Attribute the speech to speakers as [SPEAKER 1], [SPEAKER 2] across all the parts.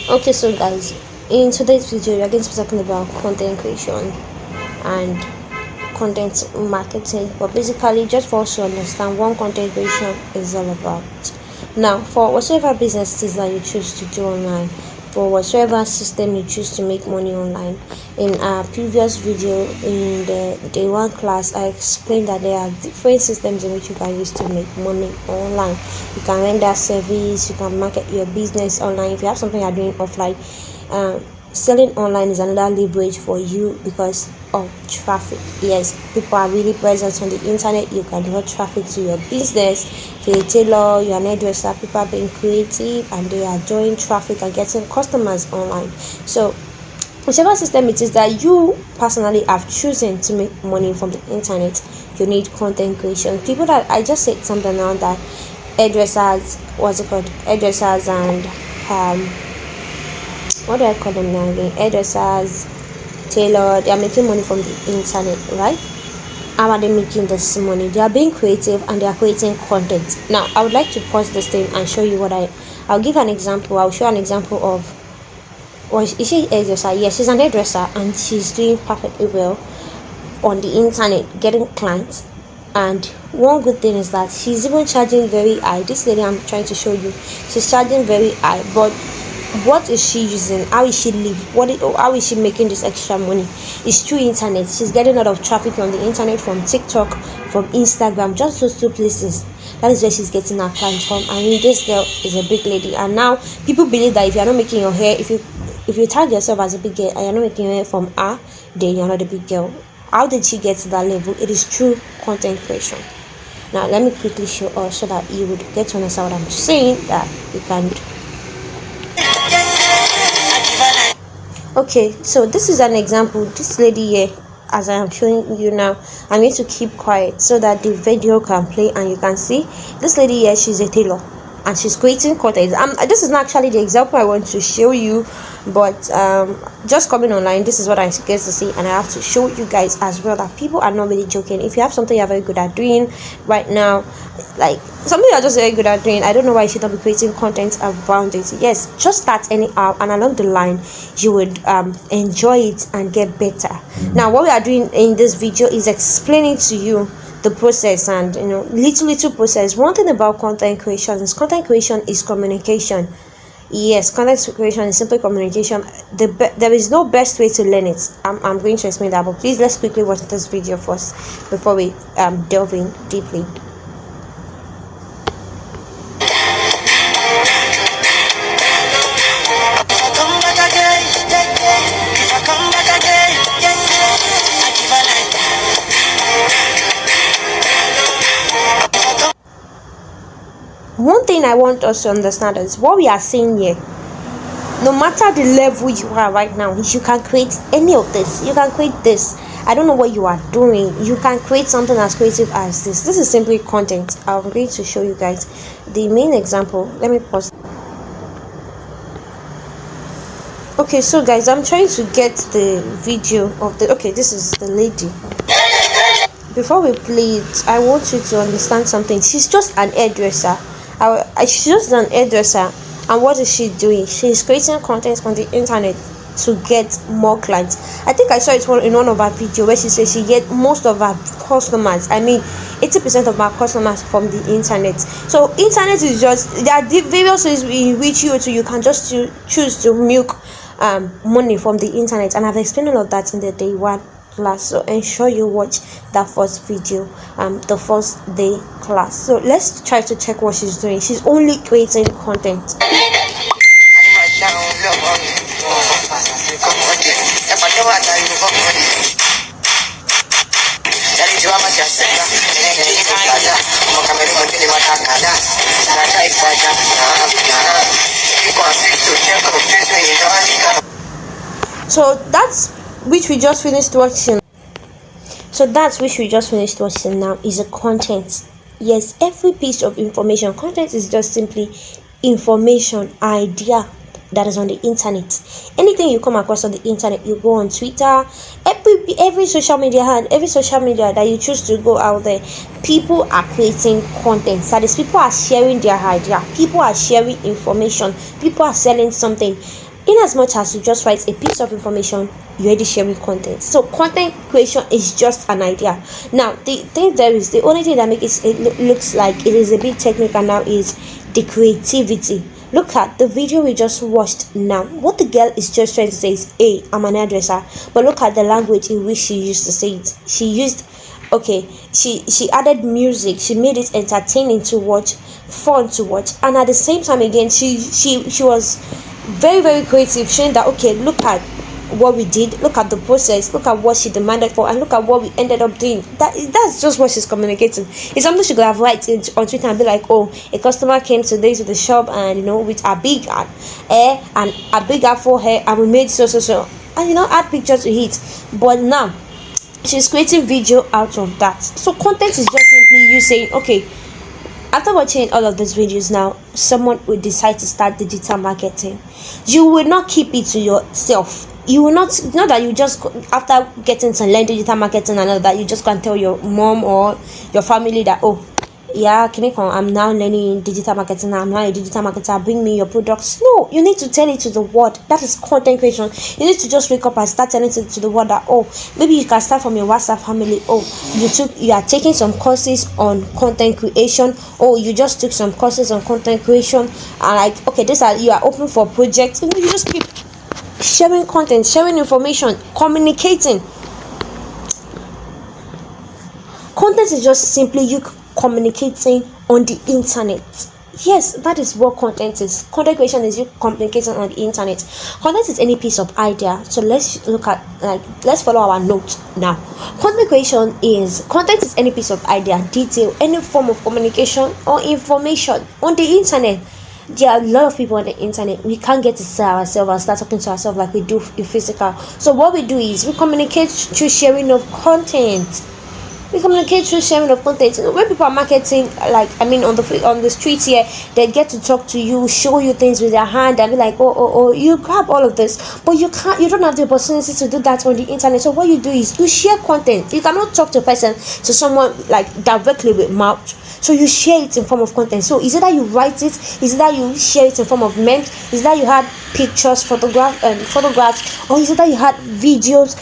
[SPEAKER 1] Okay, so guys, in today's video, we're going to be talking about content creation and content marketing. But basically, just for us to understand what content creation is all about. Now, for whatsoever businesses that you choose to do online, for whatsoever system you choose to make money online, in our previous video in the day one class, I explained that there are different systems in which you can use to make money online. You can render service, you can market your business online. If you have something you're doing offline, selling online is another leverage for you because of traffic. Yes, people are really present on the internet. You can draw traffic to your business. If you're a tailor, you're an hairdresser, people are being creative and they are drawing traffic and getting customers online. So whichever system it is that you personally have chosen to make money from the internet, you need content creation. People that I just said something now that hairdressers, what's it called, hairdressers and what do I call them now again? Hairdressers, tailor, they are making money from the internet, right? How are they making this money? They are being creative and they are creating content. Now, I would like to pause this thing and show you I'll give an example. I'll show an example of, is she a hairdresser? Yes, she's an hairdresser and she's doing perfectly well on the internet, getting clients. And one good thing is that she's even charging very high. This lady I'm trying to show you, she's charging very high, but what is she using? How is she live? How is she making this extra money? It's through internet. She's getting a lot of traffic from the internet, from TikTok, from Instagram, just those two places. That is where she's getting her clients from. I mean, this girl is a big lady, and now people believe that if you're not making your hair, if you tag yourself as a big girl and you're not making your hair from her, then you're not a big girl. How did she get to that level? It is through content creation. Now let me quickly show us so that you would get to understand what I'm saying, that you can. Okay, so this is an example. This lady here, as I am showing you now, I'm going to keep quiet so that the video can play and you can see this lady here. She's a tailor and she's creating content. This is not actually the example I want to show you, but just coming online, this is what I get to see, and I have to show you guys as well that people are not really joking. If you have something you're very good at doing right now, like something you're just very good at doing, I don't know why you should not be creating content around it. Yes, just start anyhow, and along the line you would enjoy it and get better. Now what we are doing in this video is explaining to you the process, and little process. One thing about content creation is communication. Yes, content creation is simply communication. There is no best way to learn it. I'm going to explain that, but please let's quickly watch this video first before we delve in deeply. One thing I want us to understand is what we are saying here. No matter the level you are right now, you can create any of this. You can create this. I don't know what you are doing. You can create something as creative as this. This is simply content. I'm going to show you guys the main example. Let me pause. Okay, so guys, I'm trying to get the video of the. Okay, this is the lady. Before we play it, I want you to understand something. She's just an hairdresser. She's just an hairdresser, and what is she doing? She's creating content on the internet to get more clients. I think I saw it in one of her videos where she said she get most of her customers, 80% of her customers from the internet. So internet is just, there are various ways in which you can just choose to milk money from the internet, and I've explained all of that in the day one class, so ensure you watch that first video, the first day class. So let's try to check what she's doing. She's only creating content. So that's which we just finished watching. Now is a content. Yes, every piece of information. Content is just simply information, idea that is on the internet. Anything you come across on the internet, you go on Twitter, every social media that you choose to go out there, people are creating content. That is, people are sharing their idea, people are sharing information, people are selling something. In as much as you just write a piece of information, you're already sharing content. So content creation is just an idea. Now the thing there is, the only thing that makes it looks like it is a bit technical now is the creativity. Look at the video we just watched now. What the girl is just trying to say is, hey, I'm an hairdresser. But look at the language in which she used to say it. She used, okay, she added music. She made it entertaining to watch, fun to watch, and at the same time again, she was very, very creative, showing that, okay, look at what we did, look at the process, look at what she demanded for, and look at what we ended up doing. That's just what she's communicating. It's something she could have write on Twitter and be like, oh, a customer came today to the shop, and with a big ad, and a big ad for her, and we made so, and add pictures to it. But now she's creating video out of that. So content is just simply you saying, okay, after watching all of these videos now, someone will decide to start digital marketing. You will not keep it to yourself. You will not that you just, after getting to learn digital marketing and all that, you just can't tell your mom or your family that, oh yeah, I'm now learning digital marketing, I'm now a digital marketer, bring me your products. No, you need to tell it to the world. That is content creation. You need to just wake up and start telling it to the world that, oh, maybe you can start from your WhatsApp family. Oh, you are taking some courses on content creation. Oh, you just took some courses on content creation, and like, okay, you are open for projects. You just keep sharing content, sharing information, communicating. Content is just simply you communicating on the internet. Yes, that is what content is. Content creation is you communicating on the internet. Content is any piece of idea. So let's follow our note now. Content is any piece of idea, detail, any form of communication or information on the internet. There are a lot of people on the internet. We can't get to see ourselves and start talking to ourselves like we do in physical. So what we do is we communicate through sharing of content. When people are marketing, on the streets here, they get to talk to you, show you things with their hand, and be like, oh, you grab all of this, but you don't have the opportunity to do that on the internet. So what you do is you share content. You cannot talk to someone like directly with mouth. So you share it in form of content. So is it that you write it? Is it that you share it in form of memes? Is it that you had pictures, photographs, or is it that you had videos?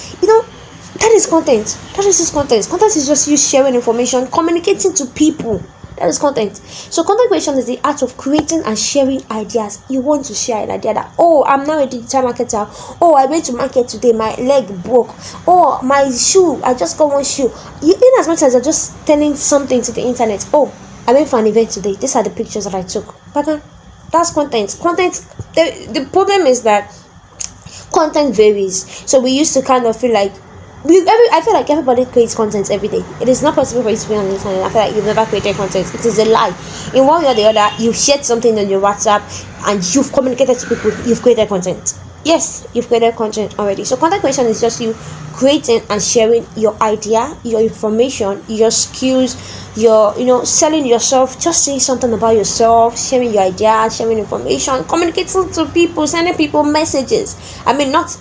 [SPEAKER 1] That is content. That is just content. Content is just you sharing information, communicating to people. That is content. So content creation is the art of creating and sharing ideas. You want to share an idea that, oh, I'm now a digital marketer. Oh, I went to market today, my leg broke. Oh, my shoe, I just got one shoe. In as much as you're just telling something to the internet. Oh, I went for an event today. These are the pictures that I took. That's content. Content. The problem is that content varies. So we used to kind of feel like I feel like everybody creates content every day. It is not possible for you to be on the internet. I feel like you've never created content. It is a lie. In one way or the other, you've shared something on your WhatsApp and you've communicated to people. You've created content. Yes, you've created content already. So content creation is just you creating and sharing your idea, your information, your skills, your selling yourself, just saying something about yourself, sharing your idea, sharing information, communicating to people, sending people messages. Not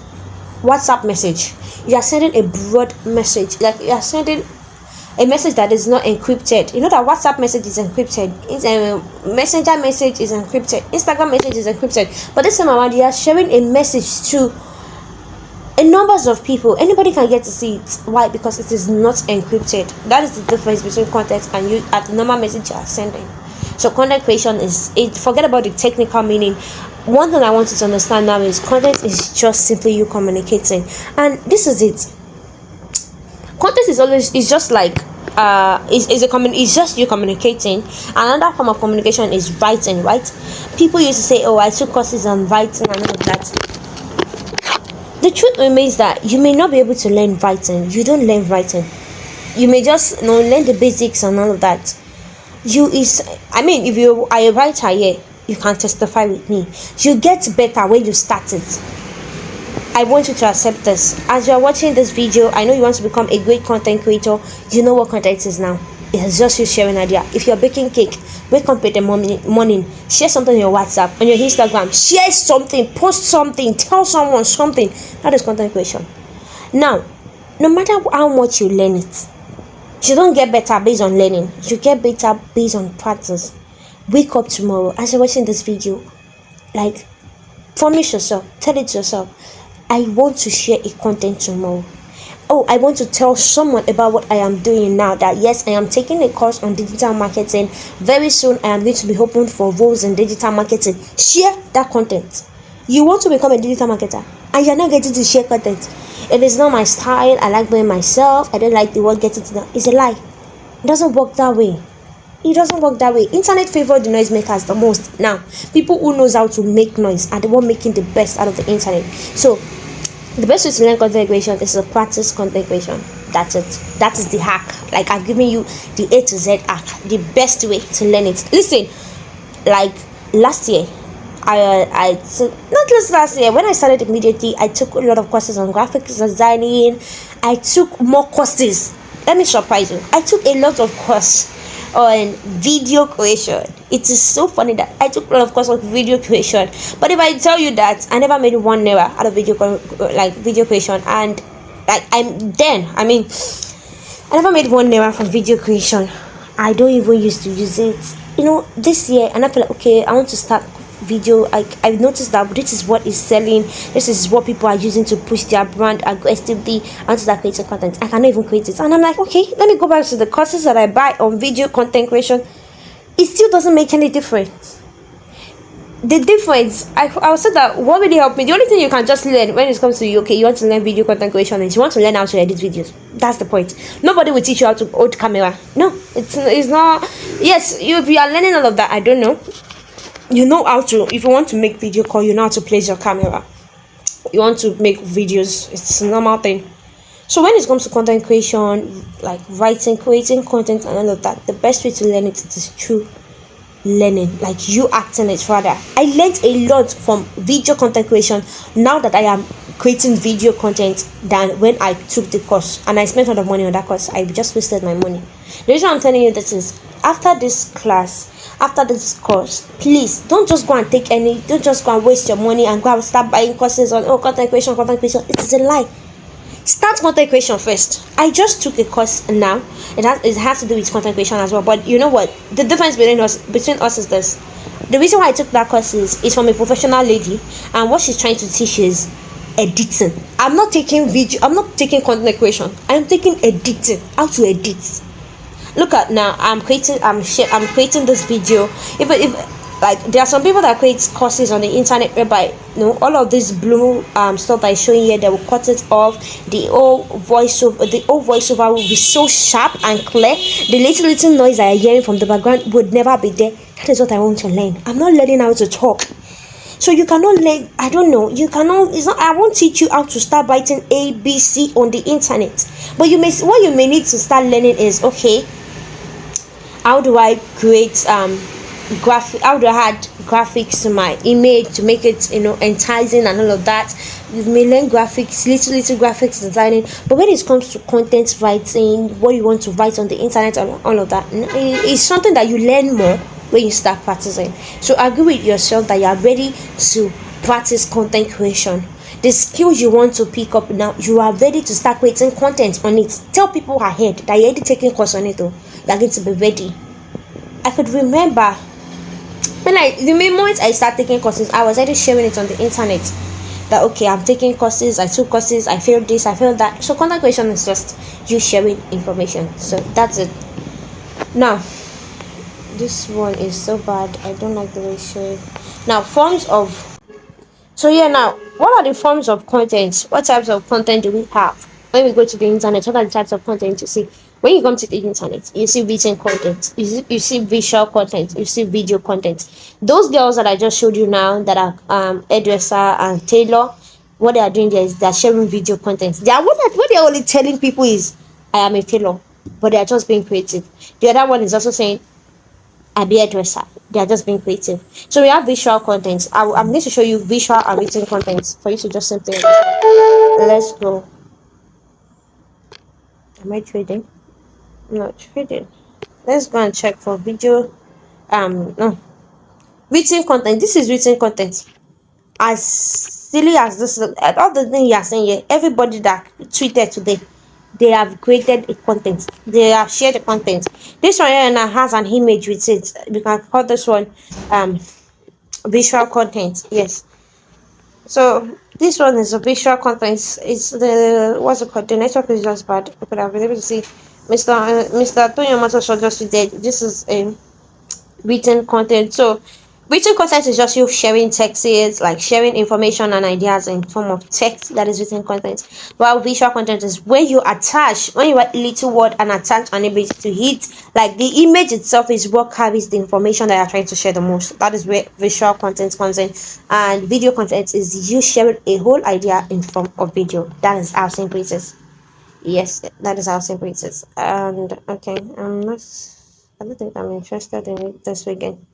[SPEAKER 1] WhatsApp message. You are sending a broad message, like you are sending a message that is not encrypted. You know that WhatsApp message is encrypted, Messenger message is encrypted, Instagram message is encrypted, but this time around you are sharing a message to a numbers of people. Anybody can get to see it. Why? Because it is not encrypted. That is the difference between content and you at the normal message you are sending. So content creation is it. Forget about the technical meaning. One thing I want you to understand now is content is just simply you communicating, and this is it. Content is just like it's just you communicating. Another form of communication is writing, right? People used to say, oh, I took courses on writing and all of that. The truth remains that you may not be able to learn writing. You don't learn writing. You may just learn the basics and all of that. If you are a writer here, you can testify with me. You get better when you start it. I want you to accept this. As you are watching this video, I know you want to become a great content creator. You know what content is now. It is just you sharing an idea. If you're baking cake, wake up in the morning, share something on your WhatsApp, on your Instagram, share something, post something, tell someone something. That is content creation. Now, no matter how much you learn it, you don't get better based on learning. You get better based on practice. Wake up tomorrow as you're watching this video, Promise yourself, tell it to yourself, I want to share a content tomorrow. Oh, I want to tell someone about what I am doing now. That yes, I am taking a course on digital marketing. Very soon, I am going to be open for roles in digital marketing. Share that content. You want to become a digital marketer and you're not getting to share content. It is not my style. I like being myself. I don't like the word getting to that. It's a lie. It doesn't work that way. It doesn't work that way. Internet favors the noisemakers the most. Now, people who knows how to make noise are the one making the best out of the internet. So the best way to learn content creation is to practice content creation. That's it. That is the hack. Like, I've given you the A to Z hack, the best way to learn it. Listen, like last year, I took, not just last year, when I started immediately, I took a lot of courses on graphics designing. I took more courses. Let me surprise you. I took a lot of courses on video creation. It is so funny that I took a lot of course on video creation, but if I tell you that I never made one naira out of video creation, and like I never made one naira from video creation. I don't even used to use it, this year, and I feel like, okay, I want to start video. I've noticed that this is what is selling, this is what people are using to push their brand aggressively. I want to start creating content. I cannot even create it, and I'm like, okay, let me go back to the courses that I buy on video content creation. It still doesn't make any difference. The difference, I will say that what really helped me, the only thing you can just learn when it comes to you want to learn video content creation is you want to learn how to edit videos. That's the point. Nobody will teach you how to hold camera. No, it's not. Yes, if you are learning all of that, I don't know. You know how to, if you want to make video call, you know how to place your camera. You want to make videos, it's a normal thing. So when it comes to content creation, like writing, creating content and all of that, the best way to learn it is through learning, like you acting it rather. I learned a lot from video content creation now that I am creating video content than when I took the course, and I spent a lot of money on that course. I just wasted my money. The reason I'm telling you this is, after this course, please don't just go and waste your money and go and start buying courses on content creation. It is a lie. Start content creation first. I just took a course now. It has to do with content creation as well. But you know what? The difference between us is this. The reason why I took that course is from a professional lady, and what she's trying to teach is editing. I'm not taking content creation. I'm taking editing. How to edit. Look at now. I'm creating this video. If like, there are some people that create courses on the internet whereby all of this blue stuff I'm showing here, they will cut it off. The old voiceover will be so sharp and clear. The little noise I am hearing from the background would never be there. That is what I want to learn. I'm not learning how to talk. So you cannot learn, I don't know, I won't teach you how to start writing ABC on the internet. But what you may need to start learning is, okay, how do I create how do I add graphics to my image to make it enticing and all of that. You may learn graphics, little graphics designing, but when it comes to content writing, what you want to write on the internet and all of that, it's something that you learn more when you start practicing. So agree with yourself that you are ready to practice content creation. The skills you want to pick up now, you are ready to start creating content on it. Tell people ahead that you're already taking course on it though. You're going to be ready. I could remember when the moment I start taking courses, I was already sharing it on the internet that, okay, I'm taking courses, I took courses, I failed this, I failed that. So content creation is just you sharing information. So that's it. Now, this one is so bad. I don't like the way it's showing. Now, now, what are the forms of content? What types of content do we have? When we go to the internet, what are the types of content you see? When you come to the internet, you see written content, you see visual content, you see video content. Those girls that I just showed you now that are hairdresser and tailor, what they are doing there is they are sharing video content. What they are only telling people is, I am a tailor, but they are just being creative. The other one is also saying, I be a hairdresser. They are just being creative. So we have visual content. I'm going to show you visual and written content for you to just simply understand. Let's go. Am I trading? Not trading. Let's go and check for video. No, written content. This is written content. As silly as this, all the thing you are saying here, everybody that tweeted today, they have created a content. They have shared the content. This one here now has an image with it. We can call this one visual content. Yes. So this one is a visual content. It's the what's it called? The network is just bad. I could have been able to see Mr. Toyomato just did. This is a written content. So written content is just you sharing texts, like sharing information and ideas in form of text. That is written content. While visual content is when you attach, when you write little word and attach an image to it, like the image itself is what carries the information that you're trying to share the most. That is where visual content comes in. And video content is you sharing a whole idea in form of video. That is how simple it is. Yes, that is how simple it is. And okay, I don't think I'm interested in it this weekend.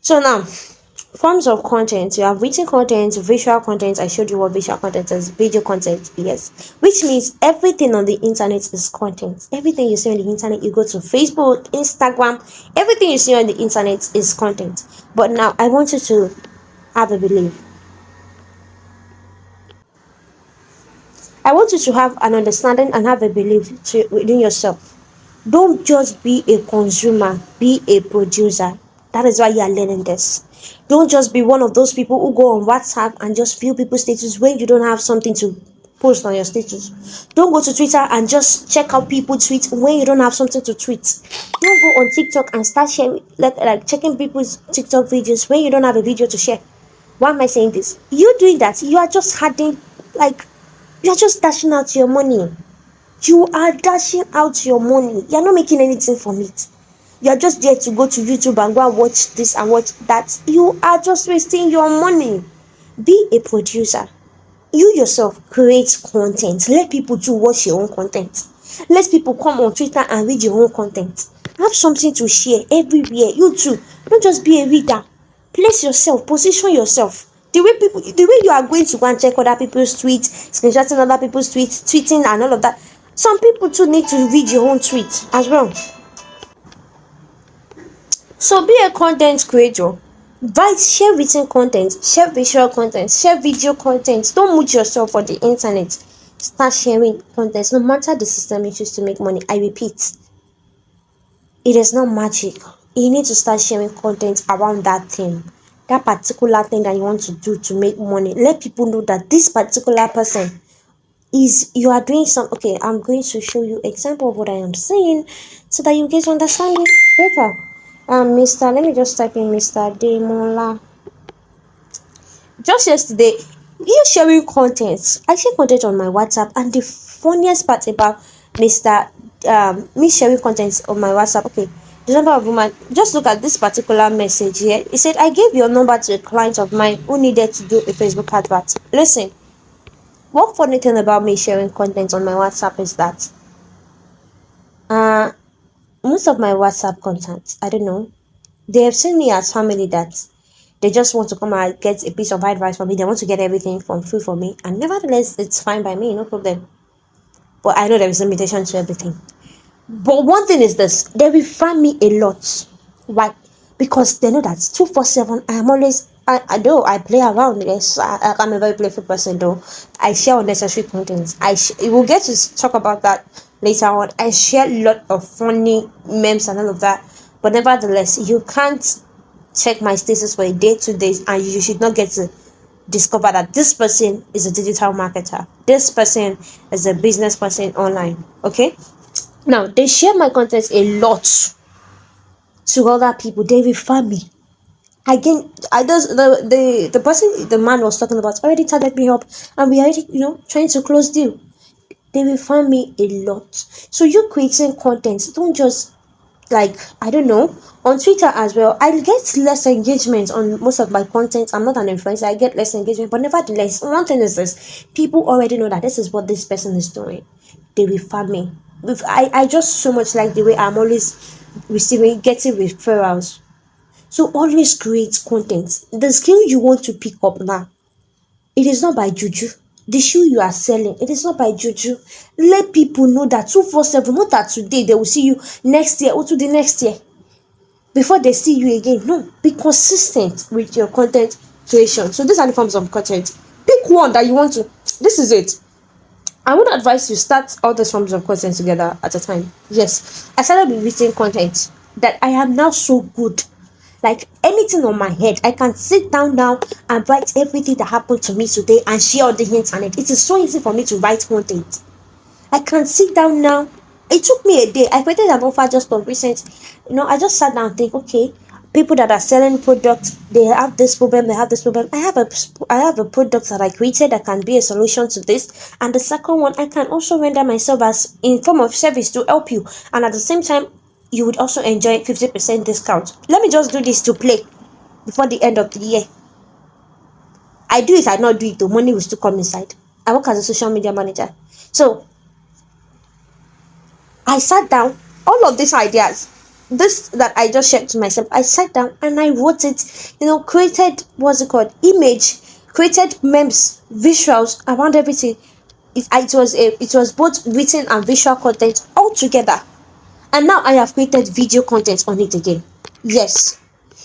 [SPEAKER 1] So now, forms of content. You have written content, visual content. I showed you what visual content is. Video content, yes. Which means everything on the internet is content. Everything you see on the internet, you go to Facebook, Instagram, everything you see on the internet is content. But now, I want you to have a belief. I want you to have an understanding and have a belief within yourself. Don't just be a consumer, be a producer. That is why you are learning this. Don't just be one of those people who go on WhatsApp and just view people's status when you don't have something to post on your status. Don't go to Twitter and just check out people tweet when you don't have something to tweet. Don't go on TikTok and start sharing like checking people's TikTok videos when you don't have a video to share. Why am I saying this? You doing that, you are just adding, like, you're just dashing out your money. You are dashing out your money. You're not making anything from it. You're just there to go to YouTube and go and watch this and watch that. You are just wasting your money. Be a producer. You yourself create content. Let people to watch your own content. Let people come on Twitter and read your own content. Have something to share everywhere. You too. Don't just be a reader. Place yourself. Position yourself. The way you are going to go and check other people's tweets, screenshotting other people's tweets, tweeting and all of that. Some people too need to read your own tweet as well. So be a content creator. Share written content, share visual content, share video content. Don't mute yourself for the internet. Start sharing content. No matter the system you choose to make money. I repeat, it is not magic. You need to start sharing content around that thing. That particular thing that you want to do to make money. Let people know that this particular person is you are doing some. Okay, I'm going to show you example of what I am saying so that you guys understand it better. Mr. Let me just type in Mr. Demola. Just yesterday, you sharing content. I share content on my WhatsApp, and the funniest part about Mr. Me sharing content on my WhatsApp. Okay, the number of woman. Just look at this particular message here. It said, "I gave your number to a client of mine who needed to do a Facebook advert." Listen. One funny thing about me sharing content on my WhatsApp is that most of my WhatsApp contacts, I don't know, they have seen me as family that they just want to come and get a piece of advice from me. They want to get everything from free for me. And nevertheless, it's fine by me, no problem. But I know there is a limitation to everything. But one thing is this, they refer me a lot. Why? Because they know that 247, I am always I know I play around. Yes, I'm a very playful person though. I share unnecessary content. We'll get to talk about that later on. I share a lot of funny memes and all of that. But nevertheless, you can't check my status for a day, 2 days, and you should not get to discover that this person is a digital marketer. This person is a business person online. Okay? Now they share my content a lot to other people. They refer me. Again, I just the person the man was talking about already targeted me up, and we already trying to close deal. They refer me a lot. So you creating content, don't just like I don't know on Twitter as well. I get less engagement on most of my content. I'm not an influencer. I get less engagement, but nevertheless, one thing is this: people already know that this is what this person is doing. They refer me. I just so much like the way I'm always getting referrals. So always create content. The skill you want to pick up now, it is not by juju. The shoe you are selling, it is not by juju. Let people know that 247, not that today they will see you next year or to the next year. Before they see you again. No, be consistent with your content creation. So these are the forms of content. Pick one that you want to. This is it. I would advise you start all these forms of content together at a time. Yes, I started with written content that I am now so good Like anything on my head, I can sit down now and write everything that happened to me today and share on the internet. It is so easy for me to write content. I can sit down now. It took me a day. I created an offer just for recent. I just sat down and think, okay, people that are selling products, they have this problem, they have this problem. I have a product that I created that can be a solution to this. And the second one, I can also render myself as in form of service to help you. And at the same time, you would also enjoy 50% discount. Let me just do this to play before the end of the year. I do it, I not do it, the money will still come inside. I work as a social media manager. So I sat down, all of these ideas, this that I just shared to myself, I sat down and I wrote it, created, image, created memes, visuals around everything. It was both written and visual content all together. And now I have created video content on it again. Yes.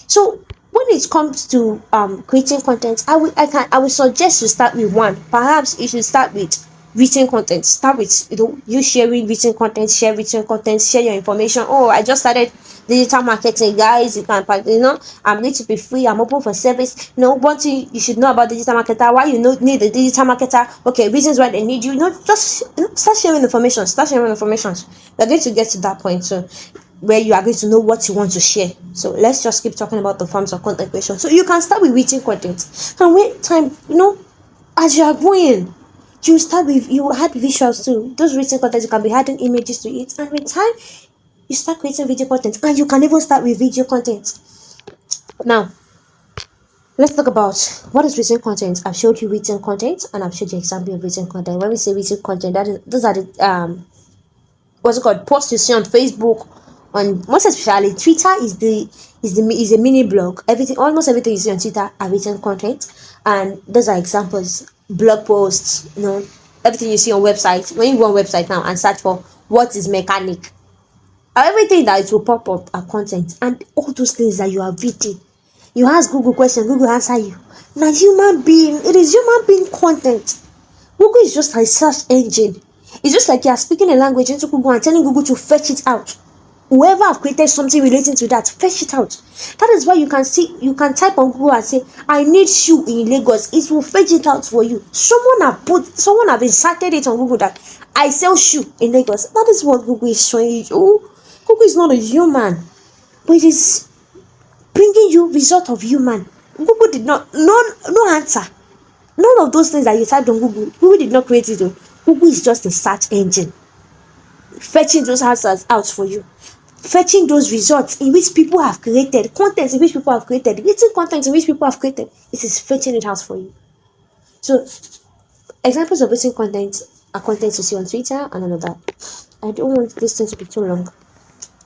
[SPEAKER 1] So when it comes to creating content, I will suggest you start with one. Perhaps you should start with written content. Start with you sharing written content, share written content, share your information. Oh, I just started digital marketing, guys. You can, I'm going to be free, I'm open for service. One thing you should know about digital marketer, why you need a digital marketer, okay, reasons why they need you. Just start sharing information. We're going to get to that point soon, where you are going to know what you want to share. So let's just keep talking about the forms of content creation. So you can start with written content, and with time, as you are going, you add visuals too. Those written content, you can be adding images to it, and with time you start creating video content, and you can even start with video content. Now let's talk about what is written content. I've showed you written content, and I've showed you example of written content. When we say written content, those are the posts you see on Facebook, on most especially Twitter is a mini blog. Almost everything you see on Twitter are written content, and those are examples. Blog posts, everything you see on websites. When you go on website now and search for what is mechanic, everything that it will pop up are content. And all those things that you are reading, you ask Google questions, Google answer you. Now human being, it is human being content. Google is just a search engine. It's just like you are speaking a language into Google and telling Google to fetch it out. Whoever have created something relating to that, fetch it out. That is why you can type on Google and say, I need shoe in Lagos. It will fetch it out for you. Someone have inserted it on Google that I sell shoe in Lagos. That is what Google is showing you. Oh, Google is not a human, but it is bringing you result of human. Google did not, no answer. None of those things that you typed on Google did not create it. Google is just a search engine, fetching those answers out for you, fetching those results in which people have created, content in which people have created, written content in which people have created. It is fetching it out for you. So examples of written content are content you see on Twitter and all of that. I don't want this thing to be too long.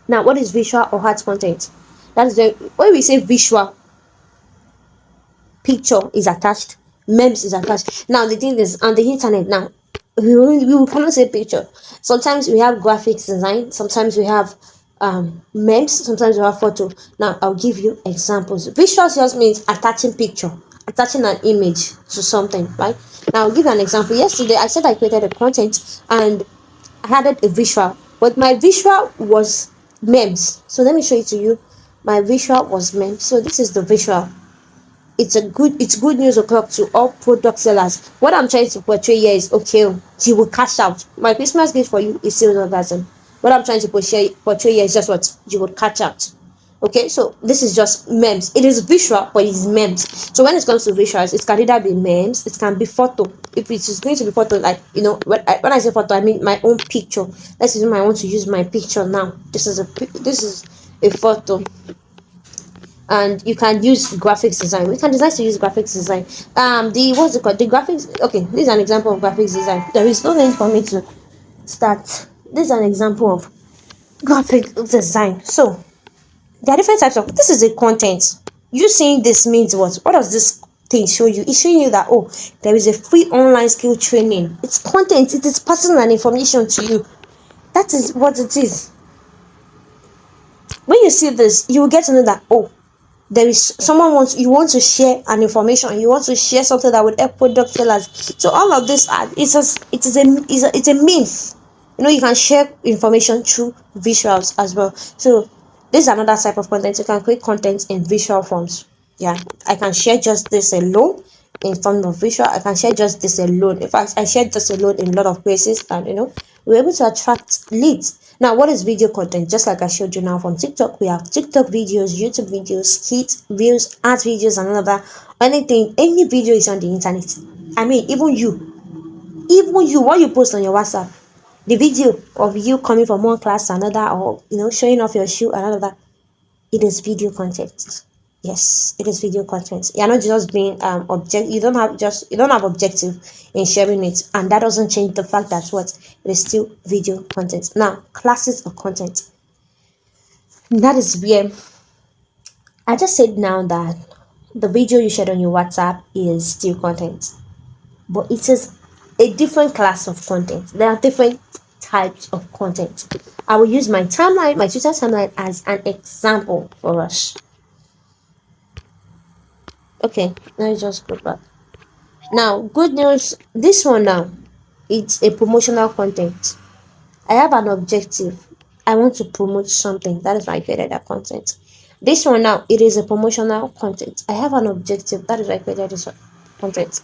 [SPEAKER 1] Now, what is visual or art content? That is when we say visual, picture is attached, memes is attached. Now the thing is, on the internet now, we will cannot say picture. Sometimes we have graphics design, sometimes we have memes, sometimes we have photo. Now I'll give you examples. Visuals just means attaching picture, attaching an image to something, right? Now I'll give you an example. Yesterday I said I created a content and I added a visual, but my visual was memes. So let me show it to you. My visual was memes. So this is the visual. It's good news o'clock to all product sellers. What I'm trying to portray here is, okay, you will cash out. My Christmas gift for you is sales orgasm. What I'm trying to portray here is just what you will catch out. Okay, so this is just memes. It is visual, but it's memes. So when it comes to visuals, it can either be memes, it can be photo. If it is going to be photo, like when I say photo, I mean my own picture. Let's assume I want to use my picture now. This is a photo. And you can use graphics design. We can decide to use graphics design. The graphics. Okay, this is an example of graphics design. There is no need for me to start. This is an example of graphic design. So there are different types of. This is a content. You saying this means what? What does this thing show you? It's showing you that there is a free online skill training. It's content. It is passing an information to you. That is what it is. When you see this, you will get to know that there is you want to share an information, you want to share something that would help product sellers. So all of this it's a means. You can share information through visuals as well. So This is another type of content. You can create content in visual forms. Yeah, I can share just this alone in form of visual. I can share just this alone. In fact, I shared this alone in a lot of places, and we're able to attract leads. Now, what is video content? Just like I showed you now from TikTok, we have TikTok videos, YouTube videos, skits, reels, art videos, and all of that. Anything, any video is on the internet. I mean, even you, what you post on your WhatsApp, the video of you coming from one class to another, or showing off your shoe and all of that, it is video content. Yes, it is video content. You're not just being object. You don't have objective in sharing it, and that doesn't change the fact that what it is still video content. Now, classes of content. That is where I just said now that the video you shared on your WhatsApp is still content, but it is a different class of content. There are different types of content. I will use my timeline, my Twitter timeline, as an example for us. Okay, let's just go back. Now, good news. This one now, it's a promotional content. I have an objective. I want to promote something. That is why I created that content. This one now, it is a promotional content. I have an objective. That is why I created this content.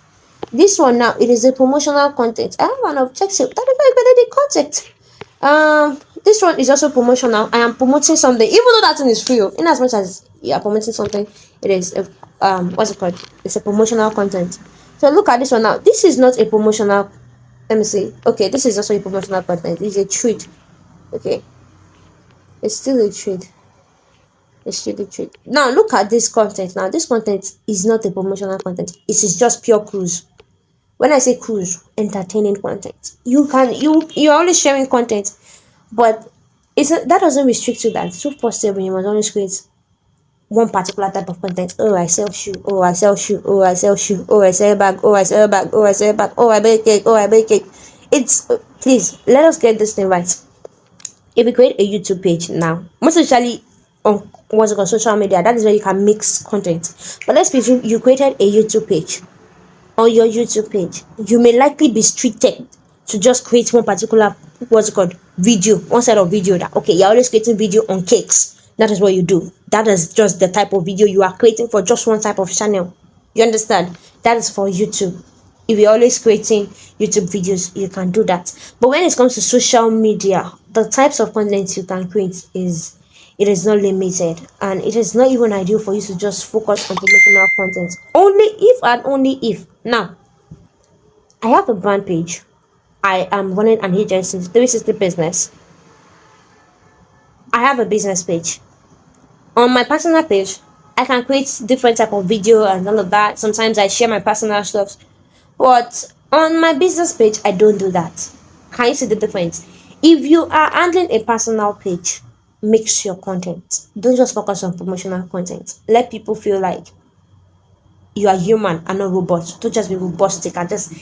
[SPEAKER 1] This one now, it is a promotional content. I have an objective. That is why I created the content. This one is also promotional. I am promoting something, even though that thing is free. In as much as you are promoting something, it is what's it called? It's a promotional content. So look at this one now. This is not a promotional. Let me see. Okay, this is also a promotional content. It's a trade. Okay, it's still a trade. It's still a trade. Now look at this content. Now this content is not a promotional content. It is just pure cruise. When I say cruise, entertaining content. You're always sharing content, but that doesn't restrict you that 247 you must always create one particular type of content. Oh, I sell shoe. Oh, I sell shoe. Oh, I sell shoe. Oh, I sell bag. Oh, I sell bag. Oh, I sell bag. Oh, I bake cake. Oh, I bake cake. It's please let us get this thing right. If we create a YouTube page now, most especially on what's it called, social media, that is where you can mix content. But let's presume you created a YouTube page. On your YouTube page, you may likely be restricted to just create one particular what's it called video, one set of video. That okay, you're always creating video on cakes. That is what you do. That is just the type of video you are creating for just one type of channel. You understand? That is for YouTube. If you're always creating YouTube videos, you can do that. But when it comes to social media, the types of content you can create is not limited, and it is not even ideal for you to just focus on promotional content. Only if and only if. Now, I have a brand page. I am running an agency, 360 business. I have a business page. On my personal page, I can create different type of video and all of that. Sometimes I share my personal stuff, but on my business page, I don't do that. Can you see the difference? If you are handling a personal page, mix your content. Don't just focus on promotional content. Let people feel like you are human and not robot. Don't just be robotic and just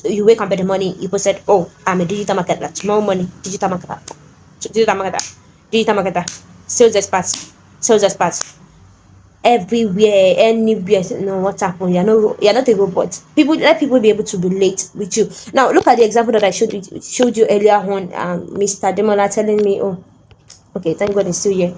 [SPEAKER 1] you wake up in the morning, you said, oh, I'm a digital marketer. Tomorrow morning, digital marketer, sales expert, everywhere, anywhere. What's happening? You're not a robot. Let people be able to relate with you. Now look at the example that I showed you earlier on. Mr. Demola telling me, oh, okay, thank God he's still here.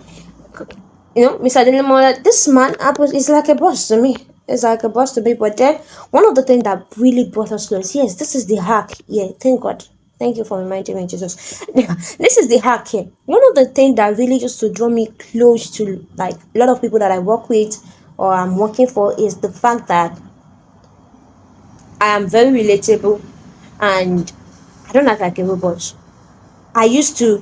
[SPEAKER 1] Mr. Demola, this man is like a boss to me. It's like a boss to me. But then one of the things that really brought us close, yes, this is the hack. Yeah, thank God. Thank you for reminding me, Jesus. This is the hack here. One of the things that really just to draw me close to like a lot of people that I work with or I'm working for is the fact that I am very relatable and I don't act like a robot. I used to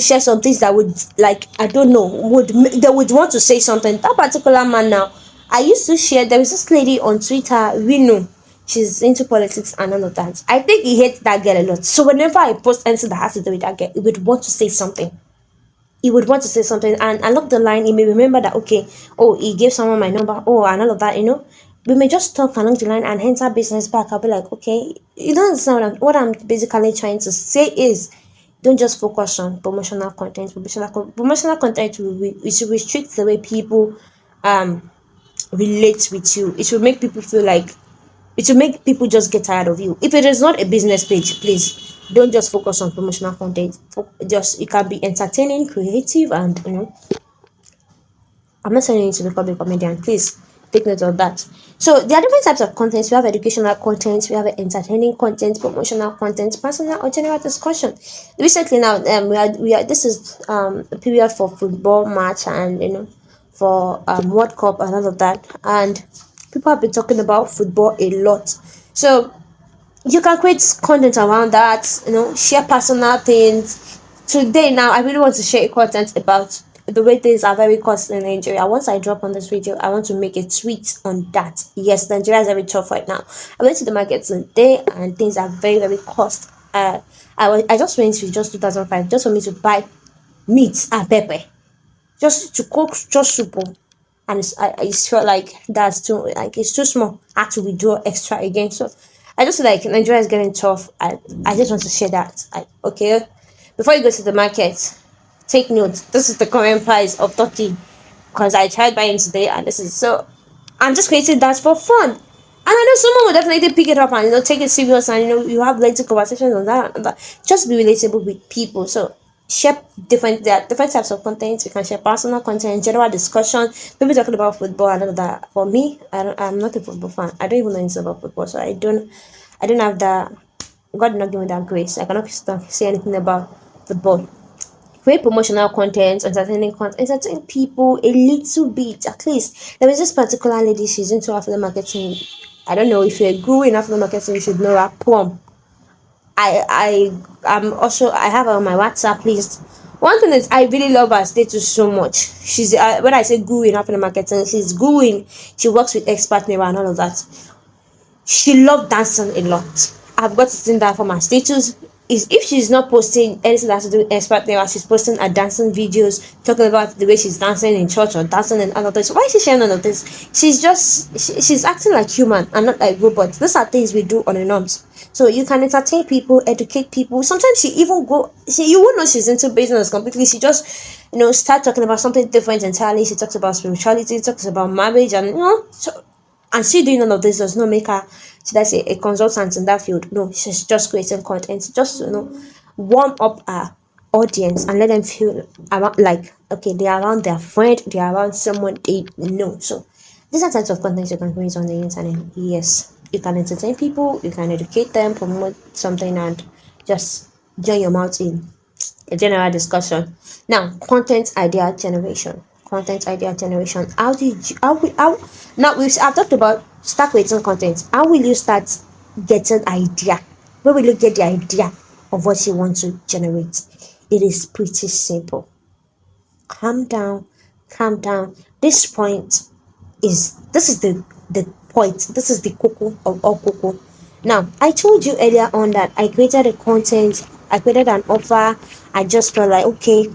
[SPEAKER 1] share some things that would they would want to say something. That particular man now, I used to share. There was this lady on Twitter, Reno. She's into politics and all of that. I think he hates that girl a lot. So whenever I post anything that has to do with that girl, he would want to say something. And along the line, he may remember that, okay, oh, he gave someone my number, oh, and all of that, We may just talk along the line and enter business back. I'll be like, okay, you don't understand what I'm basically trying to say is, don't just focus on promotional content. Promotional content will restrict the way people relate with you. It will make people feel like, it will make people just get tired of you. If it is not a business page, please Don't just focus on promotional content. Just, it can be entertaining, creative, and I'm not saying you to become a comedian. Please take note of that. So there are different types of content. We have educational content, we have entertaining content, promotional content, personal or general discussion. Recently now, we are this is a period for football match, and for World Cup and all of that, and people have been talking about football a lot. So you can create content around that, share personal things. Today now, I really want to share content about the way things are very costly in Nigeria. Once I drop on this video, I want to make a tweet on that. Yes, Nigeria is very tough right now. I went to the market today and things are very, very cost. I just went to just 2005 just for me to buy meat and pepper, just to cook just soup. And I just felt like that's too, like, it's too small. I had to withdraw extra again. So I just feel like Nigeria is getting tough. I just want to share that. Okay, before you go to the market, take note. This is the current price of turkey, because I tried buying today, and this is, so I'm just creating that for fun. And I know someone will definitely pick it up and take it serious, and you have lengthy conversations on that and that. Just be relatable with people. So share there are different types of content. You can share personal content, general discussion, maybe talking about football and all that. For me, I'm not a football fan. I don't even know anything about football, so I don't have that. God did not give me that grace. I cannot say anything about football. Create promotional content, entertaining content, entertain people a little bit, at least. There is this particular lady, she's into affiliate marketing. I don't know if you're a guru in affiliate marketing, you should know her. Plum. I have her on my WhatsApp list. One thing is, I really love her status so much. She's when I say guru in affiliate marketing, she's guru. She works with expert mirror and all of that. She loved dancing a lot. I've got to see that from her status. Is if she's not posting anything that has to do with expert now, she's posting her dancing videos, talking about the way she's dancing in church or dancing in other things. Why is she sharing all of this? She's acting like human and not like robot. These are things we do on and on. So you can entertain people, educate people. Sometimes you won't know she's into business completely. She just start talking about something different entirely. She talks about spirituality, talks about marriage, and and she doing all of this does not make her, should I say, a consultant in that field. No, she's just creating content, just warm up our audience and let them feel around, like, okay, they're around their friend, they're around someone they know. So these are types of content you can create on the internet. Yes, you can entertain people, you can educate them, promote something, and just join your mouth in a general discussion. Now, content idea generation. How did you how now I've talked about start creating content. How will you start getting idea? Where will you get the idea of what you want to generate? It is pretty simple. Calm down, calm down. This is the point. This is the cocoa of all cocoa. Now, I told you earlier on that I created a content, I created an offer. I just felt like, okay,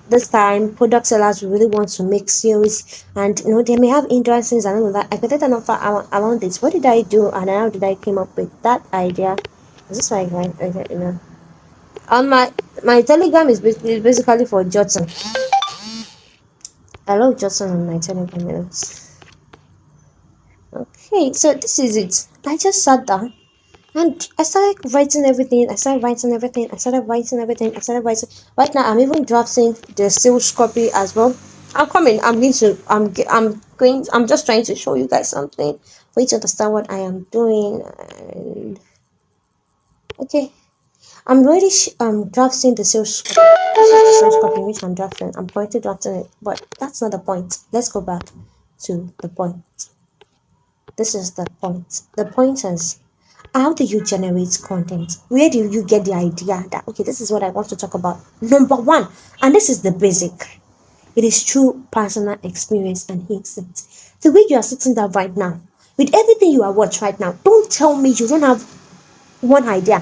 [SPEAKER 1] this time product sellers really want to make sales, and they may have interests and all of that. I created an offer around this. What did I do, and how did I came up with that idea? Is this why on my Telegram is basically for Johnson. I love Johnson on my Telegram minutes. Okay, so this is it. I just sat down and I started writing everything. Right now, I'm even drafting the sales copy as well. I'm coming. I'm just trying to show you guys something for you to understand what I am doing. And okay, I'm already drafting the sales copy. This is the sales copy which I'm drafting. I'm currently drafting it, but that's not the point. Let's go back to the point. This is the point. The point is, how do you generate content? Where do you get the idea that, okay, this is what I want to talk about? Number one, and this is the basic, it is true personal experience and instinct. The way you are sitting there right now, with everything you are watching right now, don't tell me you don't have one idea.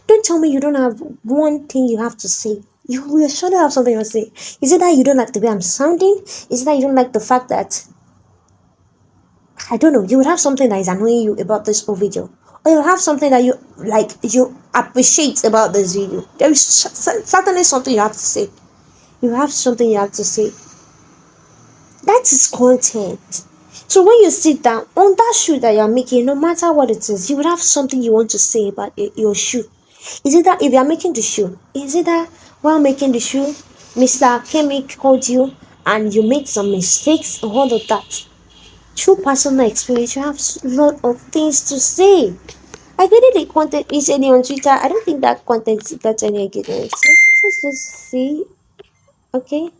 [SPEAKER 1] Don't tell me you don't have one thing you have to say. You will surely have something to say. Is it that you don't like the way I'm sounding? Is it that you don't like the fact that, I don't know, you would have something that is annoying you about this whole video, or you have something that you appreciate about this video. There is certainly something you have to say. You have something you have to say. That is content. So when you sit down on that shoe that you're making, no matter what it is, you would have something you want to say about your shoe. Is it that if you are making the shoe, is it that while making the shoe, Mr. Kemi called you and you made some mistakes and all of that? Through personal experience, you have a lot of things to say. I created a content recently on Twitter. I don't think that content got any engagement. Let's just see. Okay.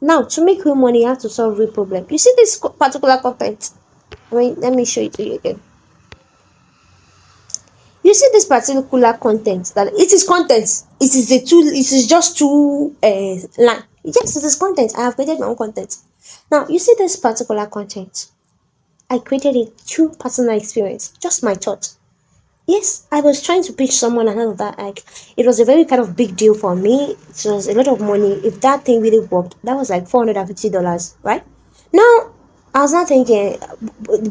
[SPEAKER 1] Now, to make real money, you have to solve real problem. You see this particular content? Let me show it to you again. You see this particular content, that it is content. It is a tool. It is just two line. Yes, it is content. I have created my own content. Now, you see this particular content. I created it through personal experience, just my thought. Yes, I was trying to pitch someone and all of that. Like, it was a very kind of big deal for me. It was a lot of money. If that thing really worked, that was like $450, right? Now, I was not thinking,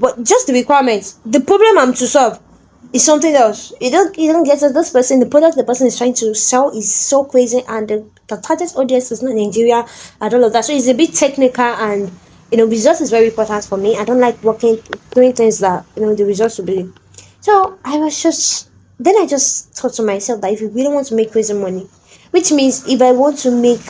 [SPEAKER 1] but just the requirements, the problem I'm to solve is something else. You don't get it. This person, the product the person is trying to sell is so crazy, and the target audience is not Nigeria and all of that. So it's a bit technical, and results is very important for me. I don't like doing things that the results will be. So I just thought to myself that if you really want to make crazy money, which means if I want to make,